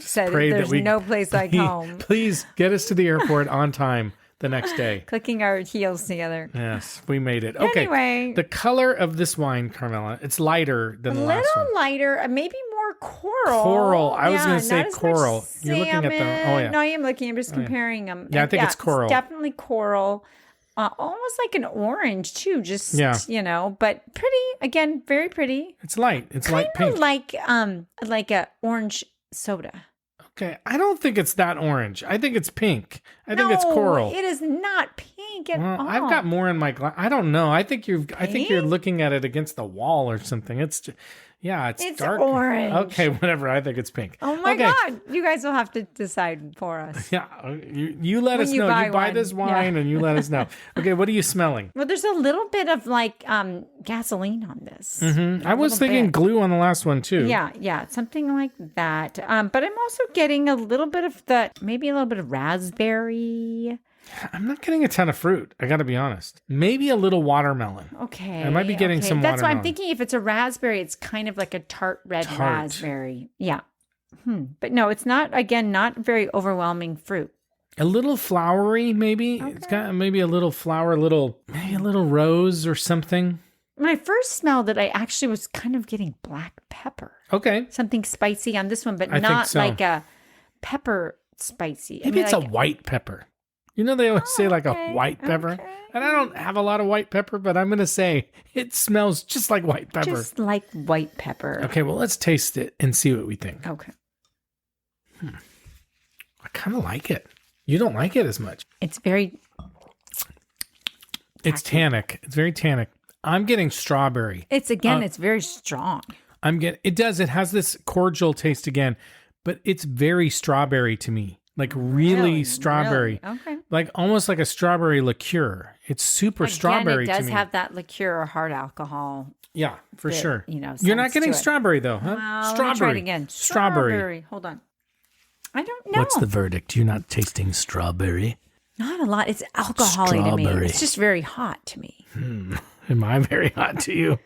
S2: said, there's no place like home.
S1: Please get us to the airport on time the next day.
S2: Clicking our heels together.
S1: Yes, we made it. Okay.
S2: Anyway.
S1: The color of this wine, Carmela, it's lighter than the last one.
S2: A little lighter, maybe more coral.
S1: Coral. I was going to say
S2: not as
S1: coral.
S2: much
S1: You're looking at them. Oh, yeah.
S2: No, I am looking. I'm just comparing them.
S1: Yeah, I think it's coral.
S2: It's definitely coral. Almost like an orange too, just but pretty. Again, very pretty.
S1: It's light. It's light pink.
S2: Like a orange soda.
S1: Okay, I don't think it's that orange. I think it's pink. I think it's coral.
S2: It is not pink at all.
S1: I've got more in my glass. I don't know. I think you're looking at it against the wall or something. It's dark.
S2: Orange.
S1: Okay, whatever. I think it's pink.
S2: Oh my God. You guys will have to decide for us.
S1: Yeah, you let us know. You buy this wine and you let us know. Okay, what are you smelling?
S2: Well, there's a little bit of like gasoline on this.
S1: Mm-hmm. I was thinking glue on the last one too.
S2: Yeah, something like that. But I'm also getting a little bit of maybe a little bit of raspberry.
S1: I'm not getting a ton of fruit. I got to be honest. Maybe a little watermelon.
S2: Okay.
S1: I might be getting some watermelon.
S2: That's why I'm thinking if it's a raspberry, it's kind of like a tart red raspberry. Yeah. But no, it's not, again, not very overwhelming fruit.
S1: A little flowery, maybe. Okay. It's got maybe a little flower, maybe a little rose or something.
S2: When I first smelled it, I actually was kind of getting black pepper.
S1: Okay.
S2: Something spicy on this one, but not like a pepper spicy.
S1: Maybe it's a white pepper. You know, they always say like a white pepper. Okay. And I don't have a lot of white pepper, but I'm going to say it smells just like white pepper.
S2: Just like white pepper.
S1: Okay, well, let's taste it and see what we think.
S2: Okay.
S1: I kind of like it. You don't like it as much.
S2: It's very...
S1: It's tannic. It's very tannic. I'm getting strawberry.
S2: It's very strong.
S1: It has this cordial taste again, but it's very strawberry to me. Like really strawberry.
S2: Really? Okay.
S1: Like almost like a strawberry liqueur. It's super strawberry to me.
S2: It does have that liqueur or hard alcohol.
S1: Yeah, for sure.
S2: You're
S1: not getting strawberry though, huh?
S2: Well,
S1: strawberry.
S2: Let me try it again. Strawberry. Hold on. I don't know.
S1: What's the verdict? You're not tasting strawberry?
S2: Not a lot. It's alcoholic to me. It's just very hot to me.
S1: Am I very hot to you?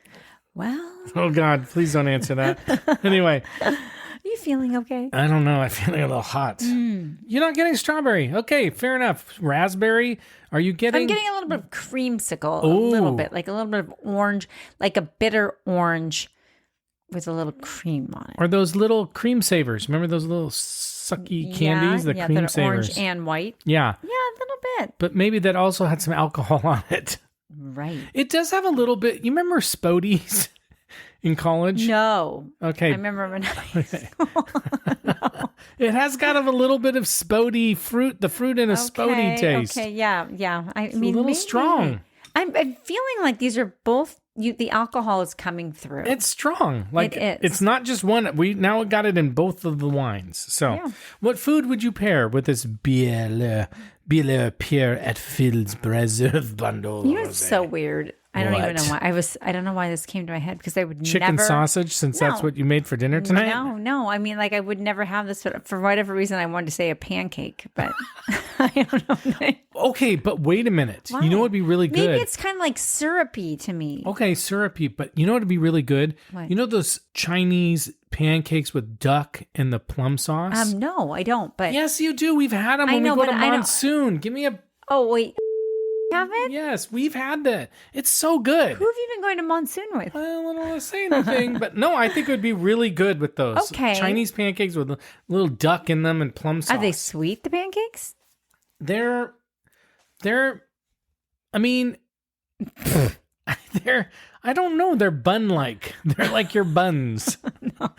S2: Well.
S1: Oh God, please don't answer that. Anyway.
S2: Are you feeling okay?
S1: I don't know. I'm feeling a little hot. You're not getting strawberry. Okay, fair enough. Raspberry. Are you getting?
S2: I'm getting a little bit of creamsicle. A little bit. Like a little bit of orange. Like a bitter orange with a little cream on it.
S1: Or those little cream savers. Remember those little sucky candies? The cream savers.
S2: Orange and white.
S1: Yeah.
S2: Yeah, a little bit.
S1: But maybe that also had some alcohol on it.
S2: Right.
S1: It does have a little bit. You remember Spodies? In college?
S2: No.
S1: Okay.
S2: I remember when I was school. No.
S1: It has kind of a little bit of Spody fruit, the fruit in a Spody taste.
S2: Okay, yeah.
S1: It's a little strong.
S2: I'm feeling like these are both, the alcohol is coming through.
S1: It's strong. Like
S2: it is.
S1: It's not just one. We now got it in both of the wines. So what food would you pair with this Bieler Pere at Fils Reserve Bandol Rosé?
S2: You're so weird. I don't even know why. I don't know why this came to my head because I would
S1: Chicken sausage, since that's what you made for dinner tonight?
S2: No. I mean, like I would never have this, but for whatever reason, I wanted to say a pancake, but I don't know.
S1: Okay, but wait a minute.
S2: Why?
S1: You know what would be really good?
S2: Maybe it's kind of like syrupy to me.
S1: Okay, syrupy, but you know what would be really good?
S2: What?
S1: You know those Chinese pancakes with duck and the plum sauce?
S2: No, I don't, but...
S1: Yes, you do. We've had them when we go to Monsoon. Give me a...
S2: Oh, wait. Have it?
S1: Yes, we've had that. It's so good.
S2: Who have you been going to Monsoon with?
S1: I don't want to say anything, but no, I think it would be really good with those.
S2: Okay.
S1: Chinese pancakes with a little duck in them and plum sauce.
S2: Are they sweet, the pancakes?
S1: I mean, I don't know. They're bun-like. They're like your buns.
S2: No.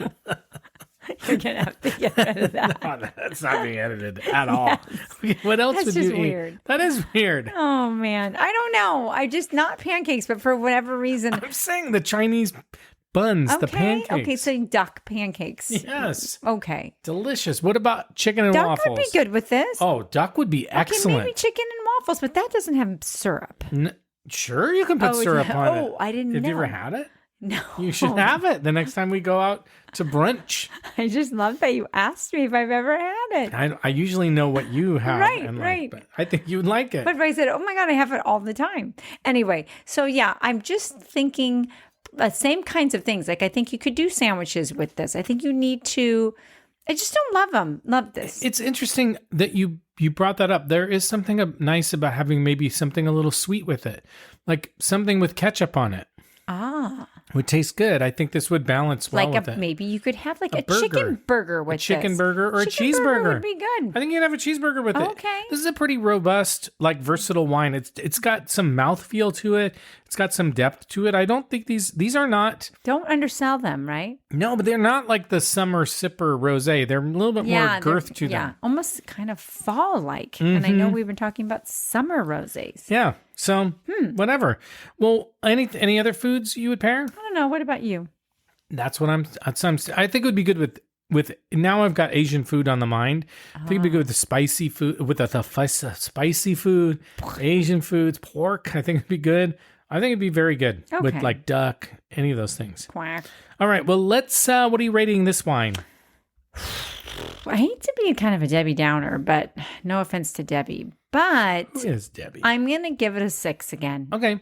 S2: You're going to have to get rid of that.
S1: No, that's not being edited at all. Yes. What else would you eat?
S2: Weird.
S1: That is weird.
S2: Oh, man. I don't know. Not pancakes, but for whatever reason.
S1: I'm saying the Chinese buns, the pancakes.
S2: Okay, so duck pancakes.
S1: Yes.
S2: Okay.
S1: Delicious. What about chicken and waffles?
S2: Duck would be good with this.
S1: Oh, duck would be excellent.
S2: Okay, maybe chicken and waffles, but that doesn't have syrup.
S1: Sure, you can put syrup on it.
S2: Oh, I didn't know.
S1: Have you ever had it?
S2: No.
S1: You should have it the next time we go out to brunch.
S2: I just love that you asked me if I've ever had it.
S1: I usually know what you have.
S2: Right,
S1: and
S2: right.
S1: But I think you would like it.
S2: But if I said, oh my God, I have it all the time. Anyway, so yeah, I'm just thinking same kinds of things. Like I think you could do sandwiches with this. I think you need to, I just don't love them. Love this.
S1: It's interesting that you brought that up. There is something nice about having maybe something a little sweet with it. Like something with ketchup on it. Would taste good. I think this would balance well with it.
S2: Maybe you could have like a
S1: burger.
S2: Chicken burger with
S1: a chicken
S2: this.
S1: burger or
S2: Chicken
S1: a cheeseburger
S2: burger would be good.
S1: I think you'd have a cheeseburger with it.
S2: Okay.
S1: This is a pretty robust, like versatile wine. It's got some mouthfeel to it. It's got some depth to it. I don't think these are not.
S2: Don't undersell them, right?
S1: No, but they're not like the summer sipper rosé. They're a little bit more girth to them.
S2: Yeah, almost kind of fall-like. And I know we've been talking about summer rosés.
S1: Yeah. So whatever. Well, any other foods you would pair?
S2: I don't know. What about you?
S1: That's what I think it would be good with now I've got Asian food on the mind. I think it'd be good with the spicy food, with the spicy food, Asian foods, pork. I think it'd be good. I think it'd be very good with like duck, any of those things.
S2: Quack.
S1: All right. Well, let's, what are you rating this wine?
S2: I hate to be kind of a Debbie Downer, but no offense to Debbie, but
S1: Who is Debbie?
S2: I'm going to give it a 6 again.
S1: Okay.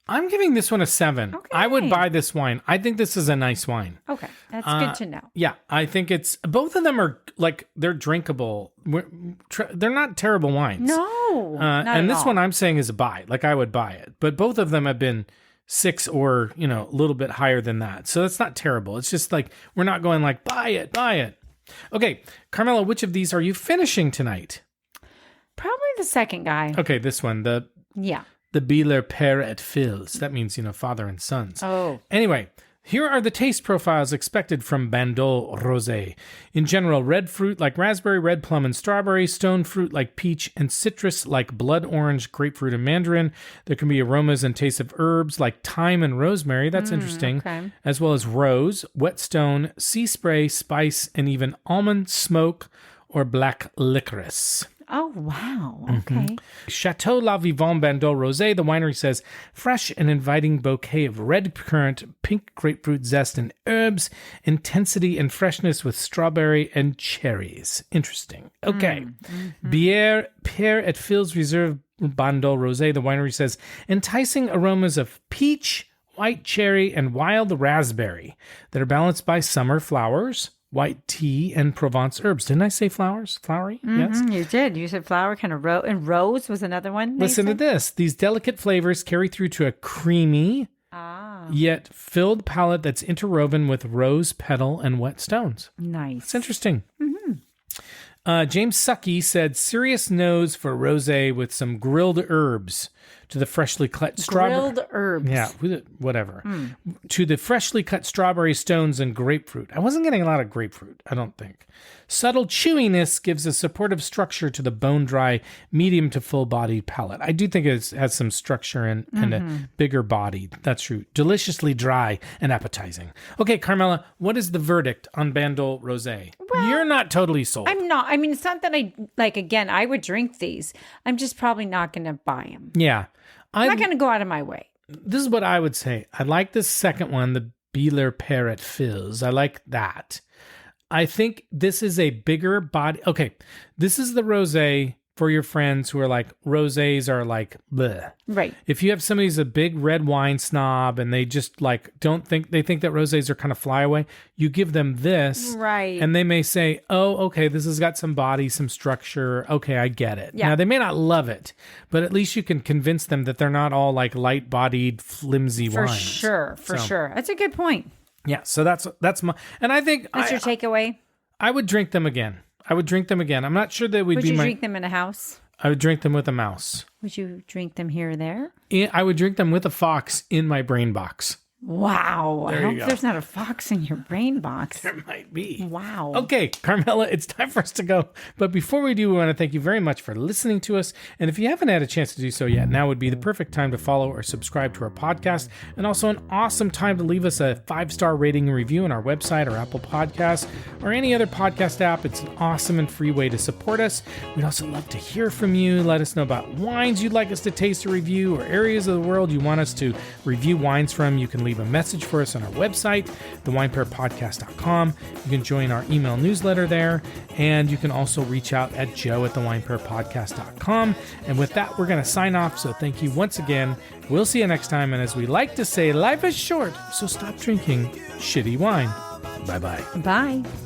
S1: I'm giving this one a 7.
S2: Okay.
S1: I would buy this wine. I think this is a nice wine.
S2: Okay. That's good to know.
S1: Yeah. I think both of them are like, they're drinkable. They're not terrible wines.
S2: No. Not
S1: and
S2: at
S1: this
S2: all.
S1: one I'm saying is a buy. Like I would buy it. But both of them have been 6 or, a little bit higher than that. So it's not terrible. It's just like, we're not going like, buy it. Okay. Carmela, which of these are you finishing tonight?
S2: Probably the second guy.
S1: Okay. This one, the Bieler Pere at Fils. That means, father and sons.
S2: Oh.
S1: Anyway, here are the taste profiles expected from Bandol Rosé. In general, red fruit like raspberry, red plum, and strawberry, stone fruit like peach, and citrus like blood orange, grapefruit, and mandarin. There can be aromas and tastes of herbs like thyme and rosemary. That's interesting.
S2: Okay.
S1: As well as rose, wet stone, sea spray, spice, and even almond, smoke, or black licorice.
S2: Oh, wow. Okay.
S1: Château La Vivonne Bandol Rosé, the winery says, fresh and inviting bouquet of red currant, pink grapefruit zest, and herbs, intensity and freshness with strawberry and cherries. Interesting. Okay. Bieler Pere at Fils Reserve Bandol Rosé, the winery says, enticing aromas of peach, white cherry, and wild raspberry that are balanced by summer flowers, white tea, and Provence herbs. Didn't I say flowers? Flowery? Yes.
S2: You did. You said flower, kind of and rose was another one.
S1: Listen to this. These delicate flavors carry through to a creamy, yet filled palate that's interwoven with rose petal and wet stones.
S2: Nice.
S1: It's interesting. James Sucky said, serious nose for rosé with some grilled herbs to the freshly cut strawberry.
S2: Grilled herbs.
S1: Yeah, whatever. To the freshly cut strawberry stones and grapefruit. I wasn't getting a lot of grapefruit, I don't think. Subtle chewiness gives a supportive structure to the bone-dry, medium to full-bodied palate. I do think it has some structure and a bigger body. That's true. Deliciously dry and appetizing. Okay, Carmela, what is the verdict on Bandol Rosé?
S2: Well,
S1: you're not totally sold.
S2: I'm not. I mean, it's not that again, I would drink these. I'm just probably not going to buy them.
S1: Yeah.
S2: I'm not going to go out of my way.
S1: This is what I would say. I like the second one, the Bieler Pere at Fils. I like that. I think this is a bigger body. Okay, this is the rosé for your friends who are like, rosés are like, bleh.
S2: Right.
S1: If you have somebody who's a big red wine snob and they just like they think that rosés are kind of flyaway, you give them this.
S2: Right.
S1: And they may say, oh, okay, this has got some body, some structure. Okay, I get it.
S2: Yeah.
S1: Now, they may not love it, but at least you can convince them that they're not all like light-bodied, flimsy
S2: For
S1: wines.
S2: sure. That's a good point.
S1: Yeah, so that's my, and I think
S2: That's your takeaway?
S1: I would drink them again. I'm not sure that would
S2: Would
S1: be
S2: you drink them in a house?
S1: I would drink them with a mouse.
S2: Would you drink them here or there?
S1: I would drink them with a fox in my brain box.
S2: Wow.
S1: There
S2: I
S1: you
S2: hope
S1: go.
S2: there's not a fox in your brain box.
S1: There might be.
S2: Wow.
S1: Okay, Carmela, it's time for us to go. But before we do, we want to thank you very much for listening to us. And if you haven't had a chance to do so yet, now would be the perfect time to follow or subscribe to our podcast. And also an awesome time to leave us a 5-star rating and review on our website or Apple Podcasts or any other podcast app. It's an awesome and free way to support us. We'd also love to hear from you. Let us know about wines you'd like us to taste or review or areas of the world you want us to review wines from. You can leave a message for us on our website, thewineparepodcast.com. You can join our email newsletter there, and you can also reach out at joe@thewineparepodcast.com. And with that, we're going to sign off. So thank you once again. We'll see you next time. And as we like to say, life is short, so stop drinking shitty wine. Bye-bye.
S2: Bye.